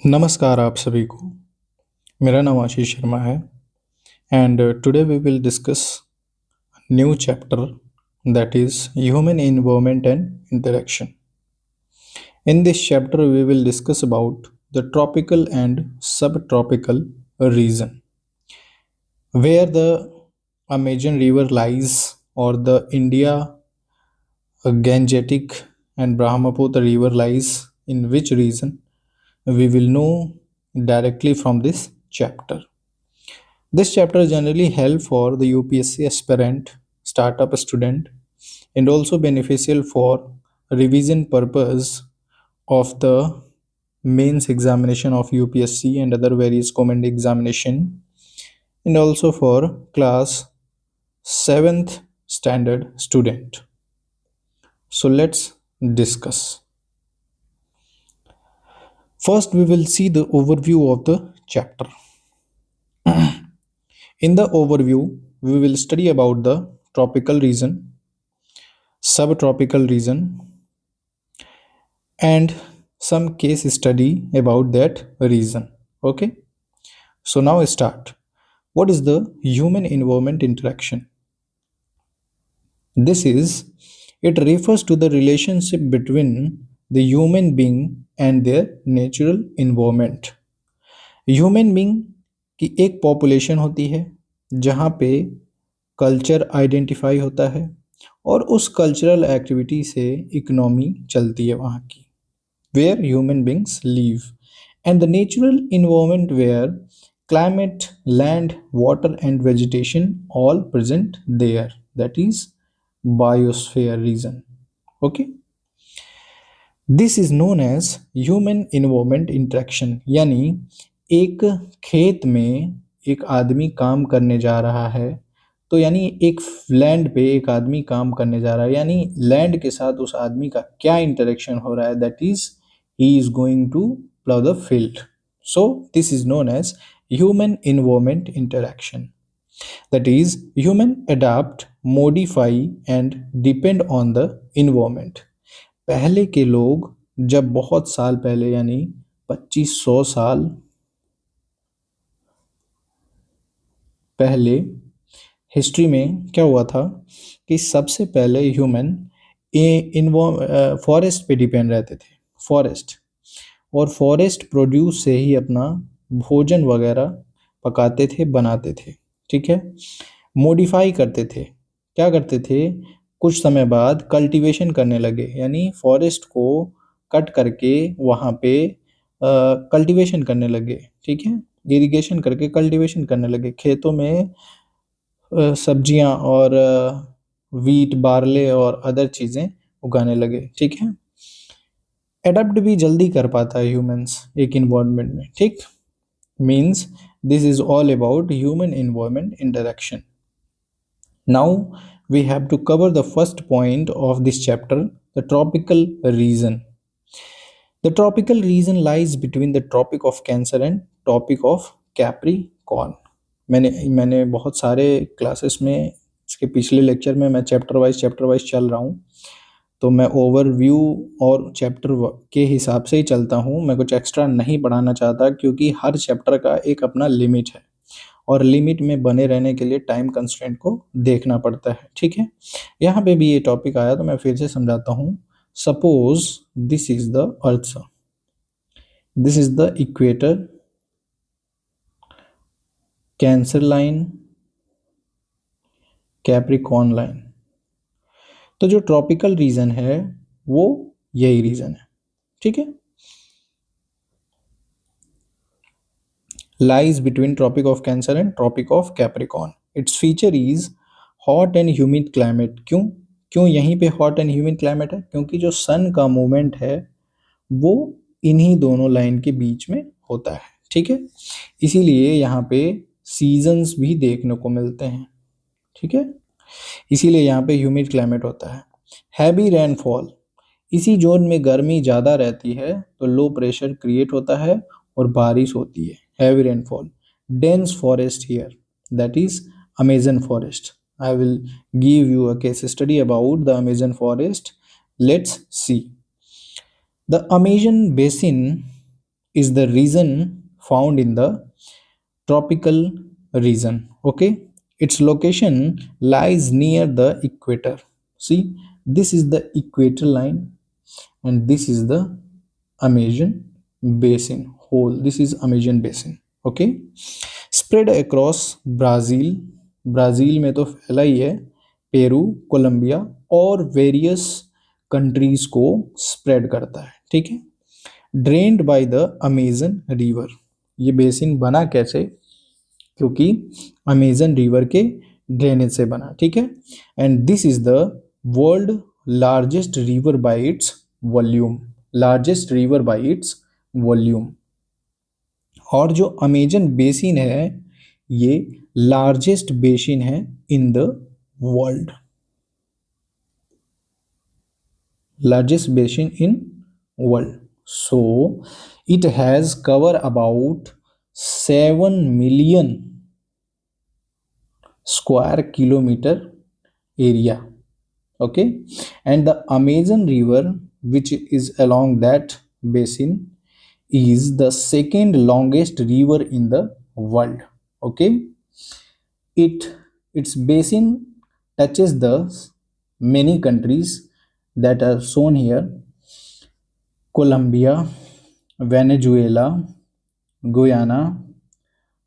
नमस्कार आप सभी को। मेरा नाम आशीष शर्मा है and today we will discuss new chapter that is human environment and interaction. In this chapter we will discuss about the tropical and subtropical region where the Amazon river lies, or the India Gangetic and Brahmaputra river lies in which region, we will know directly from this chapter. This chapter generally help for the UPSC aspirant, startup student, and also beneficial for revision purpose of the mains examination of UPSC and other various common examination, and also for class 7th standard student. So let's discuss. First we will see the overview of the chapter. In the overview, we will study about the tropical region, subtropical region, and some case study about that region. Okay, so now start. What is the human environment interaction? This is, it refers to the relationship between the human being and their natural environment. Human being की एक population होती है जहाँ पे culture identify होता है और उस कल्चरल एक्टिविटी से इकोनॉमी चलती है वहाँ की, where human beings live, and the natural environment where climate, land, water and vegetation all present there, that is biosphere region. Okay, this is known as human involvement interaction, यानी एक खेत में एक आदमी काम करने जा रहा है, तो यानी एक लैंड पे एक आदमी काम करने जा रहा है, यानी लैंड के साथ उस आदमी का क्या इंटरेक्शन हो रहा है, that is he is going to plough the field. So this is known as human involvement interaction. That is, human adapt, modify and depend on the environment. पहले के लोग जब बहुत साल पहले यानी 2500 साल पहले हिस्ट्री में क्या हुआ था कि सबसे पहले ह्यूमन फॉरेस्ट पे डिपेंड रहते थे, फॉरेस्ट, और फॉरेस्ट प्रोड्यूस से ही अपना भोजन वगैरह पकाते थे, बनाते थे. ठीक है, मॉडिफाई करते थे, क्या करते थे, कुछ समय बाद कल्टीवेशन करने लगे, यानी फॉरेस्ट को कट करके वहाँ पे कल्टीवेशन करने लगे. ठीक है, इरिगेशन करके कल्टीवेशन करने लगे, खेतों में सब्जियां और वीट, बार्ले और अदर चीज़ें उगाने लगे. ठीक है, एडप्ट भी जल्दी कर पाता है ह्यूमंस एक इन्वायरमेंट में. ठीक, means this is all about human environment interaction. Now we have to cover the first point of this chapter, the tropical region. The tropical region lies between the Tropic of Cancer and Tropic of Capricorn. मैंने बहुत सारे classes में, इसके पिछले lecture में मैं chapter wise चल रहा हूँ, तो मैं ओवरव्यू और चैप्टर के हिसाब से ही चलता हूँ. मैं कुछ एक्स्ट्रा नहीं पढ़ाना चाहता क्योंकि हर चैप्टर का एक अपना लिमिट है और लिमिट में बने रहने के लिए टाइम कंस्ट्रेंट को देखना पड़ता है. ठीक है, यहाँ पे भी ये टॉपिक आया तो मैं फिर से समझाता हूँ. Suppose this is the earth, this is the equator, cancer line, Capricorn line. तो जो ट्रॉपिकल रीजन है वो यही रीजन है. ठीक है, lies between Tropic of Cancer and Tropic of Capricorn. Its feature is hot and humid climate. क्यों यहीं पे hot and humid climate है? क्योंकि जो सन का मूवमेंट है वो इन्हीं दोनों लाइन के बीच में होता है. ठीक है, इसीलिए यहाँ पे सीजन्स भी देखने को मिलते हैं. ठीक है, इसीलिए यहाँ पे ह्यूमिड क्लाइमेट होता है. हैवी रेनफॉल, इसी जोन में गर्मी ज़्यादा रहती है तो लो प्रेशर क्रिएट होता है और बारिश होती है. Heavy rainfall. Dense forest here, that is Amazon forest. I will give you a case study about the Amazon forest. Let's see. The Amazon basin is the region found in the tropical region. Okay, its location lies near the equator. See, this is the equator line and this is the Amazon basin whole. This is Amazon basin. Okay, spread across Brazil. Brazil में तो फैला ही है, Peru, Colombia और various countries को spread करता है। ठीक है, drained by the Amazon river. ये बेसिन बना कैसे? क्योंकि अमेजन रिवर के ड्रेनेज से बना। ठीक है, and this is the world largest river bye its volume. Largest river bye its volume. और जो अमेजन बेसिन है ये लार्जेस्ट बेसिन है in the world. Largest basin in world. So it has cover about 7 million square kilometer area. Okay, and the Amazon river which is along that basin is the second longest river in the world. Okay, its basin touches the many countries that are shown here: Colombia, Venezuela, Guyana,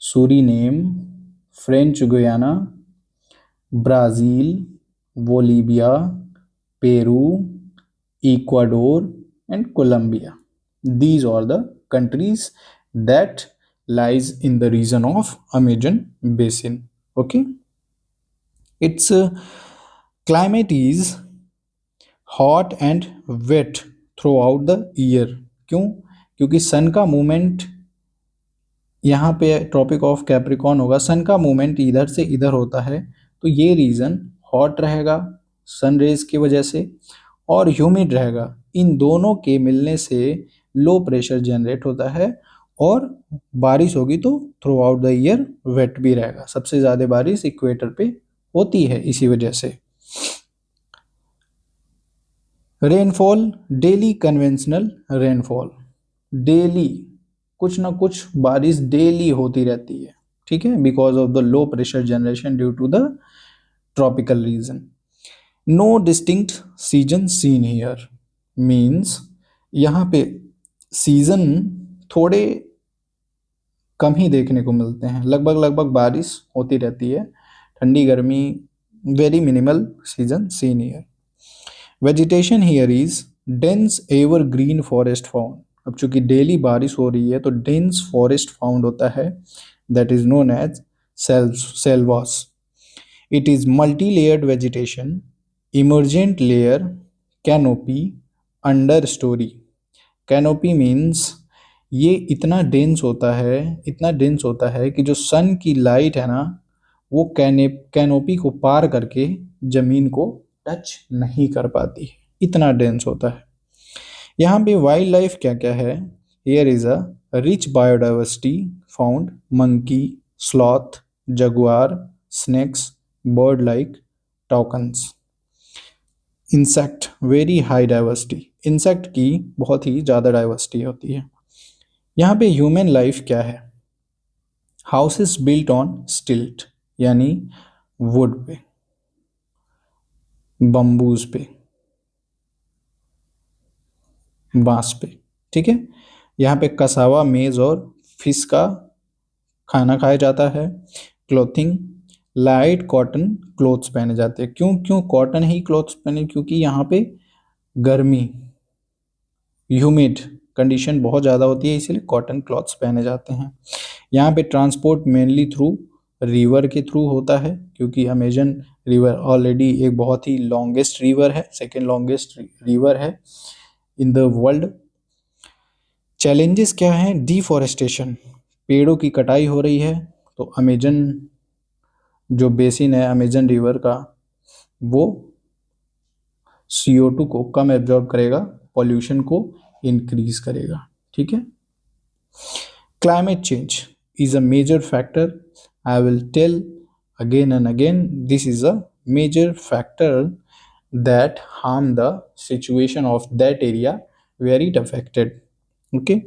Suriname, French Guiana, Brazil, Bolivia, Peru, Ecuador, and Colombia. These are the countries that lies in the region of Amazon basin. Okay, its climate is hot and wet throughout the year. क्यों? क्योंकि सन का movement यहाँ पे tropic of Capricorn होगा, सन का movement इधर से इधर होता है, तो ये रीजन हॉट रहेगा सन रेज की वजह से और ह्यूमिड रहेगा। इन दोनों के मिलने से लो प्रेशर जनरेट होता है और बारिश होगी तो throughout the year wet भी रहेगा। सबसे ज़्यादा बारिश इक्वेटर पे होती है इसी वजह से। Rainfall, daily conventional rainfall, daily कुछ ना कुछ बारिश डेली होती रहती है। ठीक है, because of the low pressure generation due to the tropical region. No distinct season seen here, means यहाँ पे सीजन थोड़े कम ही देखने को मिलते हैं। लगभग बारिश होती रहती है, ठंडी गर्मी, very minimal season seen here. Vegetation here is dense evergreen forest found. अब चूंकि डेली बारिश हो रही है तो डेंस फॉरेस्ट फाउंड होता है, that is known as selvas. It is multi layered vegetation, emergent layer, canopy, understory. Canopy means ये इतना डेंस होता है कि जो सन की लाइट है ना वो कैनोपी को पार करके जमीन को टच नहीं कर पाती, इतना डेंस होता है। यहाँ पे वाइल्ड लाइफ क्या क्या है? Here is a rich biodiversity found monkey, sloth, jaguar, snakes, bird like, toucans. Insect, very high diversity, insect की बहुत ही ज़्यादा डाइवर्सिटी होती है। यहाँ पे ह्यूमन लाइफ क्या है? हाउसेस बिल्ट ऑन स्टिल्ट, यानी वुड पे, बम्बूज पे, बांस पे। ठीक है, यहाँ पे कसावा, मेज और फिश का खाना खाया जाता है। क्लोथिंग, लाइट कॉटन क्लोथ्स पहने जाते हैं। क्यों कॉटन ही क्लोथ्स पहने? क्योंकि यहाँ पे गर्मी, ह्यूमिड कंडीशन बहुत ज़्यादा होती है, इसीलिए कॉटन क्लॉथ्स पहने जाते हैं। यहाँ पे ट्रांसपोर्ट मेनली थ्रू रिवर के थ्रू होता है, क्योंकि अमेजन रिवर ऑलरेडी एक बहुत ही लॉन्गेस्ट रिवर है, सेकेंड लॉन्गेस्ट रिवर है इन द वर्ल्ड। चैलेंजेस क्या हैं? डिफॉरेस्टेशन, पेड़ों की कटाई हो रही है, तो अमेजन जो बेसिन है अमेजन रिवर का वो CO2 को कम एब्जॉर्ब करेगा, पॉल्यूशन को इंक्रीज करेगा। ठीक है, climate change is a major factor. I will tell again and again, this is a major factor that harm the situation of that area where it affected. Okay,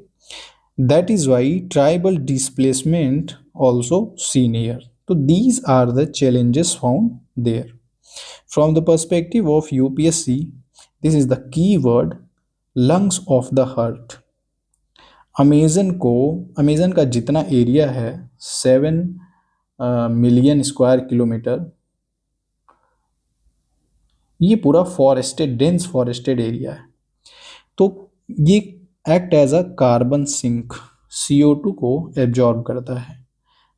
That is why tribal displacement also seen here. So these are the challenges found there. From the perspective of UPSC, this is the key word, lungs of the heart. Amazon का जितना area है 7 million square kilometre, ये पूरा forested, dense forested area है। तो ये act as a carbon sink, CO2 को absorb करता है।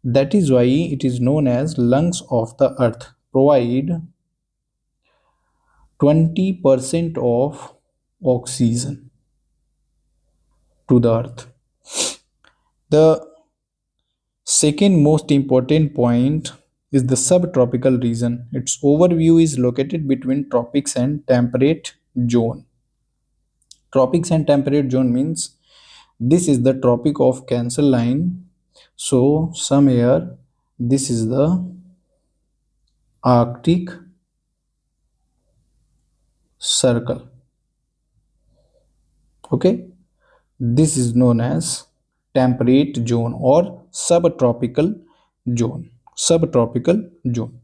That is why it is known as lungs of the earth, provide 20% of oxygen to the earth. The second most important point is the subtropical region. Its overview is located between tropics and temperate zone. Tropics and temperate zone means this is the Tropic of Cancer line. So somewhere this is the Arctic Circle. Okay, this is known as temperate zone or subtropical zone. Subtropical zone.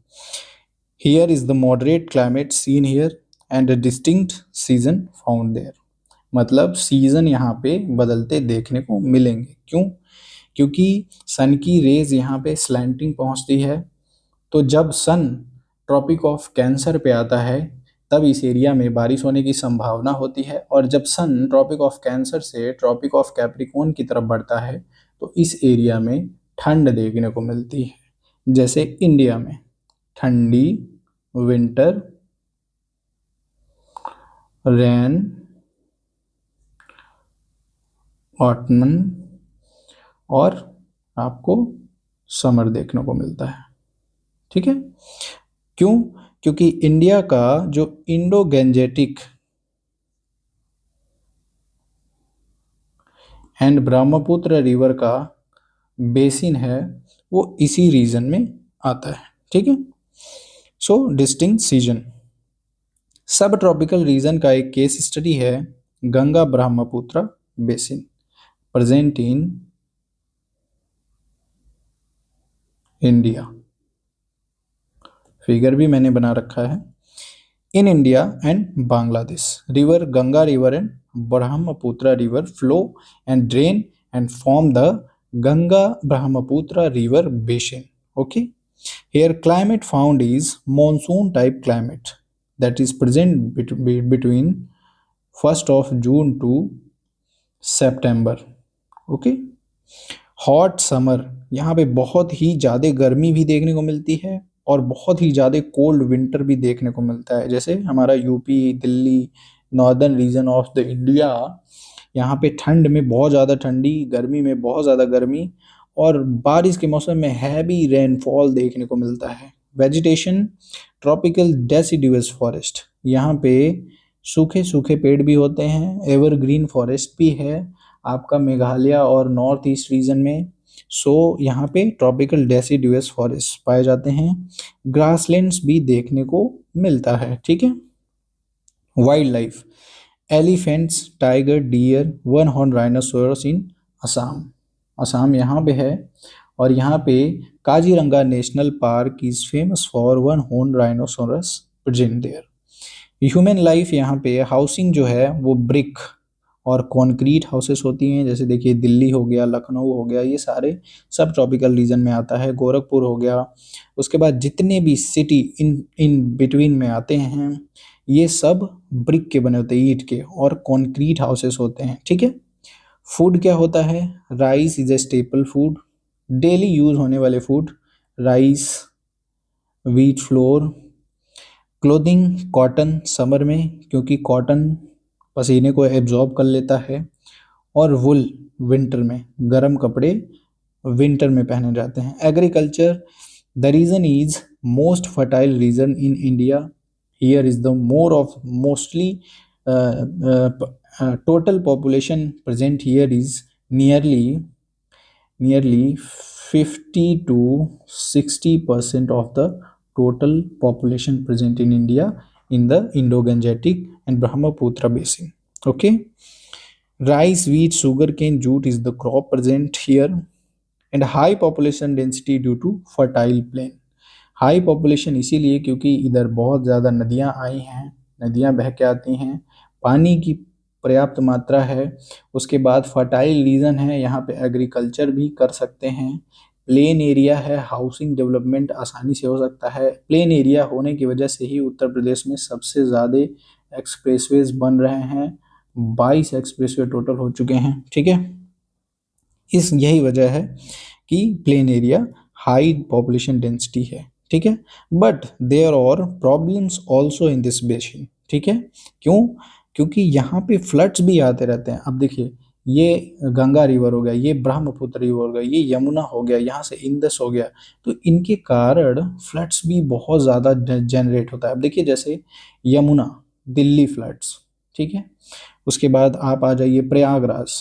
Here is the moderate climate seen here and a distinct season found there. मतलब season यहाँ पे बदलते देखने को मिलेंगे। क्यों? क्योंकि सन की रेज यहाँ पे स्लैंटिंग पहुँचती है। तो जब सन ट्रॉपिक ऑफ कैंसर पे आता है तब इस एरिया में बारिश होने की संभावना होती है, और जब सन ट्रॉपिक ऑफ कैंसर से ट्रॉपिक ऑफ कैप्रिकॉर्न की तरफ बढ़ता है तो इस एरिया में ठंड देखने को मिलती है। जैसे इंडिया में ठंडी, विंटर, रेन, ऑटमन और आपको समर देखने को मिलता है। ठीक है? क्यों? क्योंकि इंडिया का जो Indo Gangetic and Brahmaputra river का बेसिन है वो इसी रीजन में आता है। ठीक है? सो डिस्टिंक्ट सीजन। सब ट्रॉपिकल रीजन का एक केस स्टडी है Ganga Brahmaputra basin, present in India. Figure भी मैंने बना रखा है। In India and Bangladesh, river Ganga river and Brahmaputra river flow and drain and form the Ganga Brahmaputra river basin. Okay, here climate found is monsoon type climate that is present between 1st of June to September. Okay, hot summer, यहाँ पे बहुत ही ज़्यादा गर्मी भी देखने को मिलती है और बहुत ही ज़्यादा कोल्ड विंटर भी देखने को मिलता है। जैसे हमारा UP, Delhi, northern region of the India, यहाँ पे ठंड में बहुत ज़्यादा ठंडी, गर्मी में बहुत ज़्यादा गर्मी और बारिश के मौसम में हैवी रेनफॉल देखने को मिलता है। वेजिटेशन ट्रॉपिकल डेसिडुअस फॉरेस्ट, यहाँ पे सूखे सूखे पेड़ भी होते हैं, एवरग्रीन फॉरेस्ट भी है आपका मेघालय और नॉर्थ ईस्ट रीजन में। सो यहाँ पे ट्रॉपिकल डेसिडुअस फॉरेस्ट पाए जाते हैं। ग्रासलैंड्स भी देखने को मिलता है। ठीक है? Wild life elephants, tiger, deer, one horn rhinoceros in Assam. Assam यहाँ पे है और यहाँ पे Kaziranga national park is famous for one horn rhinoceros present there. Human life यहाँ पे हाउसिंग जो है वो ब्रिक और कॉन्क्रीट हाउसेस होती हैं। जैसे देखिए दिल्ली हो गया, लखनऊ हो गया, ये सारे सब ट्रॉपिकल रीजन में आता है। गोरखपुर हो गया, उसके बाद जितने भी सिटी इन बिटवीन में आते हैं ये सब ब्रिक के बने होते हैं, ईंट के, और कॉन्क्रीट हाउसेस होते हैं। ठीक है? फूड क्या होता है? Rice is a staple food, daily use होने वाले food rice, wheat flour. Clothing cotton summer में, क्योंकि कॉटन पसीने को एब्जॉर्ब कर लेता है, और वुल विंटर में, गर्म कपड़े विंटर में पहने जाते हैं। Agriculture the region is most fertile region in India, here is the more of mostly total population present here is nearly 50 to 60% of the total population present in India in the Indo-Gangetic and Brahmaputra basin. Okay, Rice, wheat, sugarcane, jute is the crop present here, and high population density due to fertile plain. High population इसीलिए क्योंकि इधर बहुत ज़्यादा नदियाँ आई हैं, नदियाँ बह के आती हैं, पानी की पर्याप्त मात्रा है। उसके बाद फर्टाइल रीजन है, यहाँ पे एग्रीकल्चर भी कर सकते हैं। प्लेन एरिया है, हाउसिंग डेवलपमेंट आसानी से हो सकता है। प्लेन एरिया होने की वजह से ही उत्तर प्रदेश में सबसे ज़्यादा एक्सप्रेसवेज बन रहे हैं। 22 एक्सप्रेसवे टोटल हो चुके हैं, ठीक है। इस यही वजह है कि plain area high population density है, ठीक है। But there are problems also in this basin, ठीक है। क्यों? क्योंकि यहाँ पे फ्लड्स भी आते रहते हैं। अब देखिए, ये गंगा रिवर हो गया, ये ब्रह्मपुत्र रिवर हो गया, ये यमुना हो गया, यहाँ से इंदस हो गया, तो इनके कारण फ्लड्स भी बहुत ज़्यादा जनरेट होता है। अब देखिए, जैसे यमुना, दिल्ली फ्लड्स, ठीक है। उसके बाद आप आ जाइए प्रयागराज,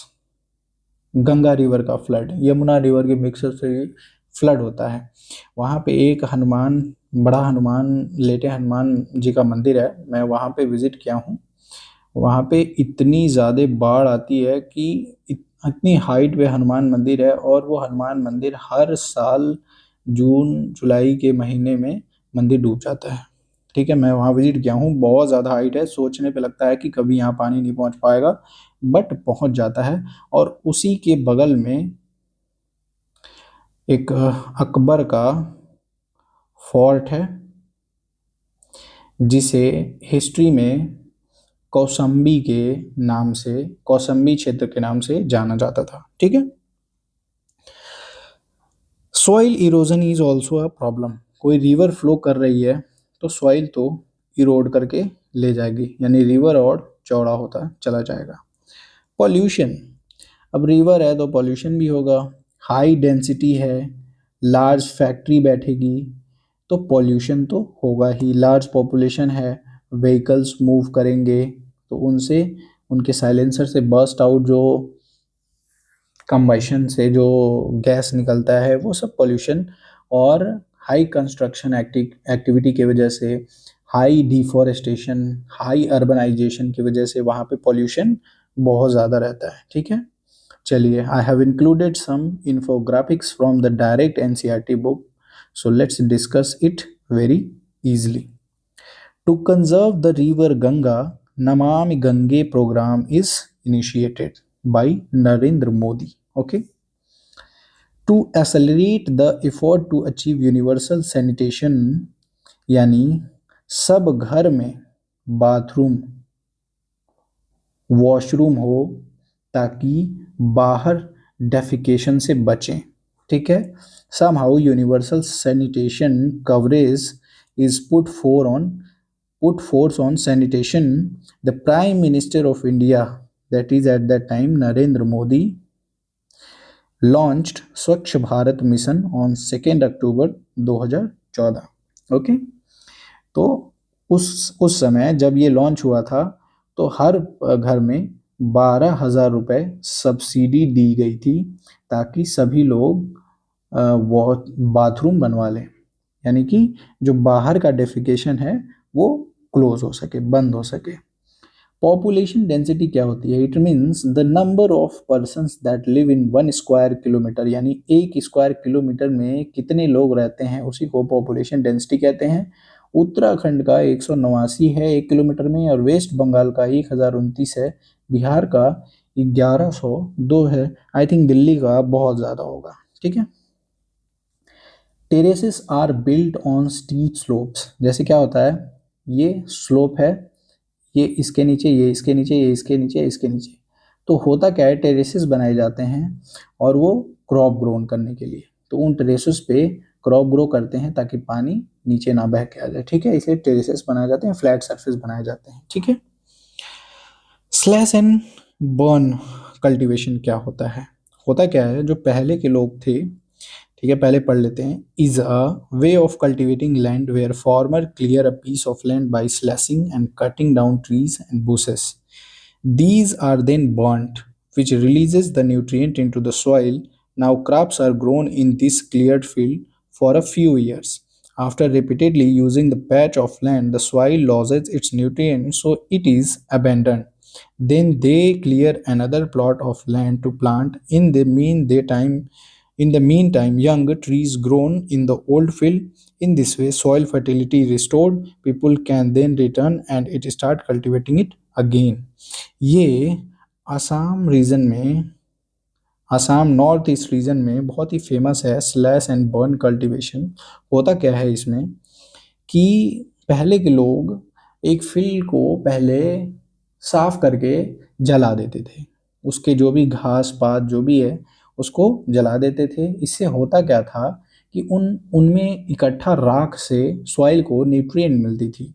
गंगा रिवर का फ्लड, यमुना रिवर के मिक्सर से फ्लड होता है। वहाँ पे एक हनुमान, बड़ा हनुमान, लेटे हनुमान जी का मंदिर है, मैं वहाँ पे विजिट किया हूँ। वहाँ पे इतनी ज़्यादा बाढ़ आती है कि इतनी हाइट पे हनुमान मंदिर है, और वो हनुमान मंदिर हर साल जून जुलाई के महीने में मंदिर डूब जाता है, ठीक है। मैं वहाँ विजिट किया हूँ, बहुत ज़्यादा हाइट है, सोचने पे लगता है कि कभी यहाँ पानी नहीं पहुँच पाएगा, बट पहुँच जाता है। और उसी के बगल में एक अकबर का फोर्ट है, जिसे हिस्ट्री में कौसंबी के नाम से, कौसंबी क्षेत्र के नाम से जाना जाता था, ठीक है। Soil erosion is also a problem. कोई रिवर फ्लो कर रही है तो सॉइल तो इरोड करके ले जाएगी, यानी रिवर और चौड़ा होता चला जाएगा। पॉल्यूशन, अब रिवर है तो पॉल्यूशन भी होगा। हाई डेंसिटी है, लार्ज फैक्ट्री बैठेगी तो पॉल्यूशन तो होगा ही। लार्ज पॉपुलेशन है, व्हीकल्स मूव करेंगे तो उनसे, उनके साइलेंसर से बर्स्ट आउट जो कंबशन से जो गैस निकलता है वो सब पॉल्यूशन। और हाई कंस्ट्रक्शन एक्टिविटी की वजह से, हाई डिफॉरेस्टेशन, हाई अर्बनाइजेशन की वजह से वहाँ पे पॉल्यूशन बहुत ज़्यादा रहता है, ठीक है। चलिए, I have included some infographics from the direct NCERT book, so let's discuss it very easily. To conserve the river Ganga, Namami Gange program is initiated by Narendra Modi. Okay. To accelerate the effort to achieve universal sanitation, यानी सब घर में bathroom, washroom हो, ताकि बाहर defecation से बचें, ठीक है। somehow universal sanitation coverage is put force on sanitation. The Prime Minister of India, that is at that time Narendra Modi, launched स्वच्छ Bharat mission on 2 October 2014। Okay, तो उस समय जब ये लॉन्च हुआ था तो हर घर में 12,000 रुपये सब्सिडी दी गई थी, ताकि सभी लोग वो बाथरूम बनवा लें, यानी कि जो बाहर का डेफिकेशन है वो क्लोज हो सके, बंद हो सके। पॉपुलेशन डेंसिटी क्या होती है? It means the number of persons that live in 1 square kilometre, यानी 1 स्क्वायर किलोमीटर में कितने लोग रहते हैं, उसी को पॉपुलेशन डेंसिटी कहते हैं। उत्तराखंड का 189 है 1 किलोमीटर में, और वेस्ट बंगाल का 1029 है, बिहार का 1102 है। आई थिंक दिल्ली का बहुत ज़्यादा होगा, ठीक है। Terraces are built on steep slopes, जैसे क्या होता है, ये स्लोप है, ये इसके नीचे, ये इसके नीचे, ये इसके नीचे, इसके नीचे, तो होता क्या है, टेरेसेस बनाए जाते हैं और वो क्रॉप ग्रोन करने के लिए, तो उन टेरेसेस पे क्रॉप ग्रो करते हैं ताकि पानी नीचे ना बह के आ जाए, ठीक है। इसलिए टेरेसेस बनाए जाते हैं, फ्लैट सरफेस बनाए जाते हैं, ठीक है। स्लैश एंड बर्न कल्टीवेशन क्या होता है? होता क्या है, जो पहले के लोग थे, ठीक है, पहले पढ़ लेते हैं। Is a way of cultivating land where farmer clear a piece of land by slashing and cutting down trees and bushes. These are then burnt, which releases the nutrient into the soil. Now crops are grown in this cleared field for a few years. After repeatedly using the patch of land, the soil loses its nutrients, so it is abandoned. Then they clear another plot of land to plant. In the meantime, young trees grown in the old field. In this way, soil fertility restored. People can then return and it start cultivating it again. ये Assam reason में Assam north east region में बहुत ही famous है slash and burn cultivation. होता क्या है इसमें कि पहले के लोग एक फील्ड को पहले साफ करके जला देते थे, उसके जो भी घास पात जो भी है उसको जला देते थे। इससे होता क्या था कि उनमें इकट्ठा राख से सॉइल को न्यूट्रिएंट मिलती थी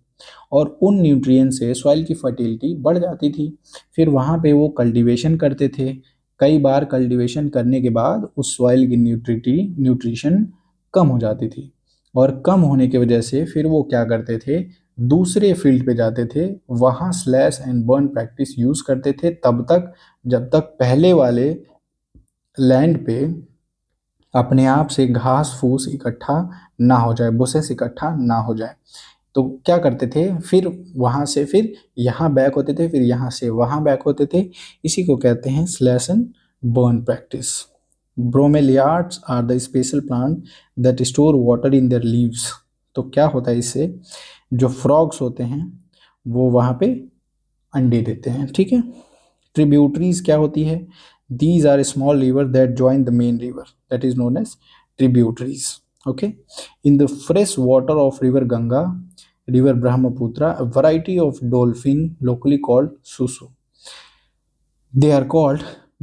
और उन न्यूट्रिएंट से सॉइल की फर्टिलिटी बढ़ जाती थी। फिर वहाँ पे वो कल्टीवेशन करते थे। कई बार कल्टीवेशन करने के बाद उस सॉइल की न्यूट्रिशन कम हो जाती थी और कम होने की वजह से फिर वो क्या करते थे, दूसरे फील्ड पे जाते थे, वहाँ slash and burn practice use करते थे तब तक जब तक पहले वाले लैंड पे अपने आप से घास फूस इकट्ठा ना हो जाए, बुशेस इकट्ठा ना हो जाए। तो क्या करते थे, फिर वहाँ से फिर यहाँ बैक होते थे, फिर यहाँ से वहाँ बैक होते थे। इसी को कहते हैं slash and burn practice. Bromeliads are the special plant that store water in their leaves. तो क्या होता है इससे, जो फ्रॉग्स होते हैं वो वहाँ पे अंडे देते हैं, ठीक है। ट्रिब्यूटरीज क्या होती है, these are small river that join the main river that is known as tributaries. Okay, in the fresh water of river Ganga, river Brahmaputra, a variety of dolphin locally called susu. They are called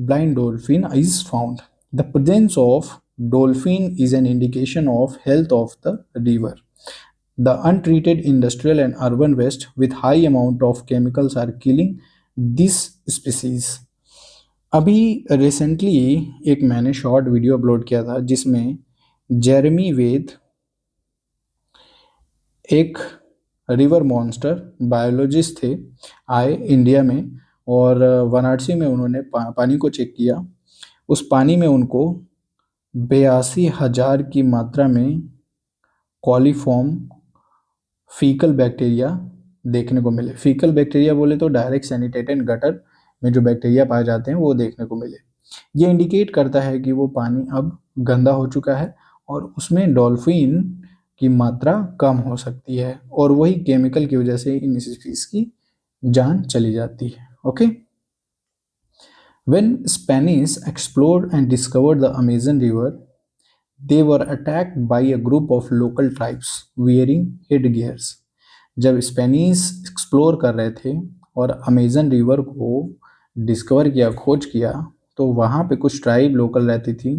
blind dolphin is found. The presence of dolphin is an indication of health of the river. The untreated industrial and urban waste with high amount of chemicals are killing this species. अभी recently एक मैंने short video upload किया था जिसमें Jeremy वेद एक river monster biologist थे, आए India में और वाराणसी में उन्होंने पानी को चेक किया। उस पानी में उनको 82,000 की मात्रा में कॉलीफॉर्म फीकल बैक्टीरिया देखने को मिले। फीकल बैक्टीरिया बोले तो डायरेक्ट सैनिटेटेड गटर में जो बैक्टीरिया पाए जाते हैं वो देखने को मिले। ये इंडिकेट करता है कि वो पानी अब गंदा हो चुका है और उसमें डॉल्फिन की मात्रा कम हो सकती है और वही केमिकल की वजह से इन स्पीशीज की जान चली जाती है। Okay, when Spanish explored and discovered the Amazon river, they were attacked by a group of local tribes wearing head gears. जब स्पेनिश एक्सप्लोर कर रहे थे और अमेजन रिवर को डिस्कवर किया, खोज किया, तो वहाँ पे कुछ ट्राइब लोकल रहती थी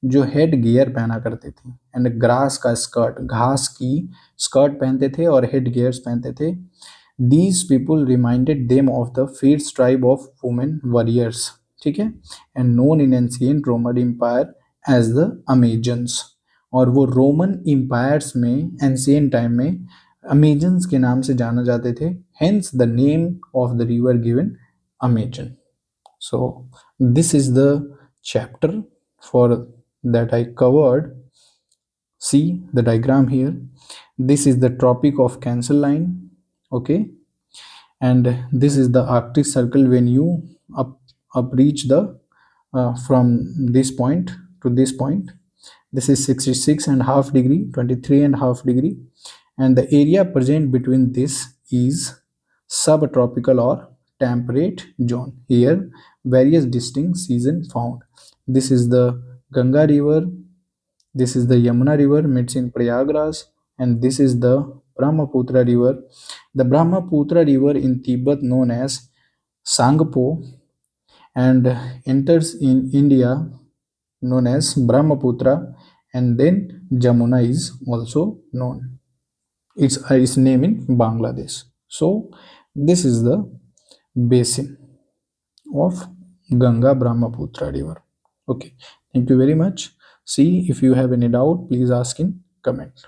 जो हेड गियर पहना करते थे एंड ग्रास का स्कर्ट, घास की स्कर्ट पहनते थे और हेड गियर्स पहनते थे। These people reminded them of the fierce tribe of women warriors, ठीक है, and known in ancient Roman empire as the Amazons. और वो रोमन एम्पायर्स में एंशिएंट टाइम में अमेजन्स के नाम से जाना जाते थे, hence the name of the river given Amazon. So this is the chapter for that I covered. See the diagram here. This is the Tropic of Cancer line, okay, and this is the Arctic Circle. When you up reach the from this point to this point, this is 66.5 degree, 23.5 degree, and the area present between this is subtropical or temperate zone. Here various distinct season found. This is the Ganga river, this is the Yamuna river meets in Prayagraj, and this is the Brahmaputra river. The Brahmaputra river in Tibet known as Sangpo and enters in India known as Brahmaputra, and then Jamuna is also known. Its name in Bangladesh. So this is the basin of Ganga Brahmaputra river. Okay, thank you very much. See, if you have any doubt, please ask in comment.